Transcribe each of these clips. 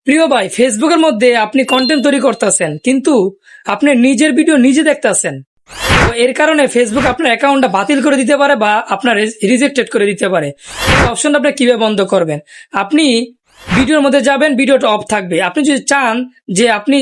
প্রিয় ভাই, ফেসবুকের মধ্যে আপনি কন্টেন্ট তৈরি করতেছেন, কিন্তু আপনি নিজের ভিডিও নিজে দেখতেছেন। তো এর কারণে ফেসবুক আপনার অ্যাকাউন্টটা বাতিল করে দিতে পারে বা আপনার রিজেক্টেড করে দিতে পারে। এই অপশনটা আপনি কিভাবে বন্ধ করবেন? আপনি ভিডিওর মধ্যে যাবেন, ভিডিওটা অফ থাকবে। আপনি যদি চান যে আপনি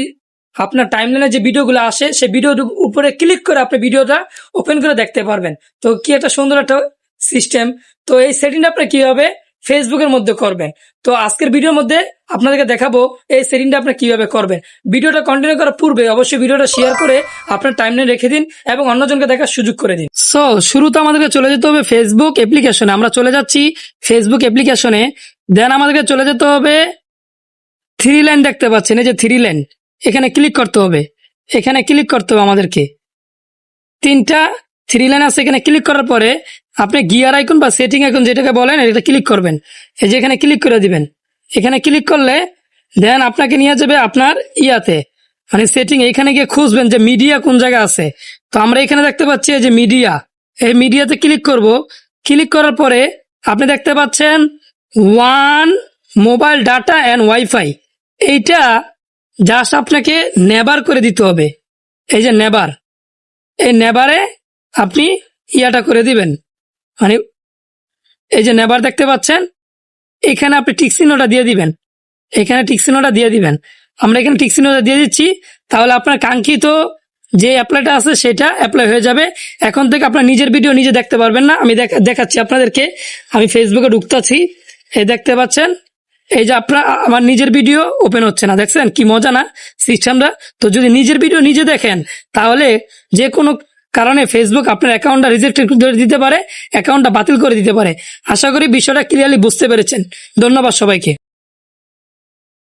আপনার টাইমলাইনে যে ভিডিওগুলো আসে সেই ভিডিওর উপরে ক্লিক করে আপনি ভিডিওটা ওপেন করে দেখতে পারবেন। তো কি একটা সুন্দর একটা সিস্টেম। তো এই সেটিংটা আপনি কিভাবে ফেসবুকের মধ্যে করবেন, তো আজকের ভিডিওর মধ্যে আপনাদেরকে দেখাবো এই সেটিংটা আপনি কিভাবে করবেন। ভিডিওটা কন্টিনিউ করার পূর্বে অবশ্যই ভিডিওটা শেয়ার করে আপনার টাইমলাইনে রেখে দিন এবং অন্যজনকে দেখার সুযোগ করে দিন। সো শুরুতে আমাদেরকে চলে যেতে হবে ফেসবুক অ্যাপ্লিকেশনে। আমরা চলে যাচ্ছি ফেসবুক অ্যাপ্লিকেশনে। দেন আমাদেরকে চলে যেতে হবে, থ্রি লাইন দেখতে পাচ্ছেন, এই যে থ্রি লাইন, এখানে ক্লিক করতে হবে। এখানে ক্লিক করতে হবে আমাদেরকে, তিনটা থ্রি লাইন আছে। এখানে ক্লিক করার পরে আপনি গিয়ার আইকন বা সেটিং আইকন যেটাকে বলেন এটা ক্লিক করবেন। এই যে এখানে ক্লিক করে দিবেন। এখানে ক্লিক করলে দেন আপনাকে নিয়ে যাবে আপনার ইয়াতে, মানে সেটিং। এখানে গিয়ে খুঁজবেন যে মিডিয়া কোন জায়গায় আছে। তো আমরা এখানে দেখতে পাচ্ছি এই যে মিডিয়া, এই মিডিয়াতে ক্লিক করব। ক্লিক করার পরে আপনি দেখতে পাচ্ছেন one mobile data and wifi. এইটা জাস্ট আপনাকে নেবার করে দিতে হবে। এই যে নেবার, এই নেবারে আপনি ইয়াটা করে দিবেন, মানে এই যে নেবার দেখতে পাচ্ছেন, এখানে আপনি টিক চিহ্নটা দিয়ে দিবেন। এখানে টিক চিহ্নটা দিয়ে দিবেন। আমরা এখানে টিক চিহ্নটা দিয়ে দিচ্ছি। তাহলে আপনার কাঙ্ক্ষিত যে অ্যাপ্লাইটা আছে সেটা অ্যাপ্লাই হয়ে যাবে। এখন থেকে আপনার নিজের ভিডিও নিজে দেখতে পারবেন না। আমি দেখাচ্ছি আপনাদেরকে। আমি ফেসবুকে ঢুকতেছি, এই দেখতে পাচ্ছেন, এই যে আপনার আমার নিজের ভিডিও ওপেন হচ্ছে না। দেখছেন কি মজা না সিস্টেমটা? তো যদি নিজের ভিডিও নিজে দেখেন তাহলে যে কোনো কারণে ফেসবুক আপনার অ্যাকাউন্টটা রিজেক্ট করে দিতে পারে, অ্যাকাউন্টটা বাতিল করে দিতে পারে। আশা করি বিষয়টা ক্লিয়ারলি বুঝতে পেরেছেন। ধন্যবাদ সবাইকে।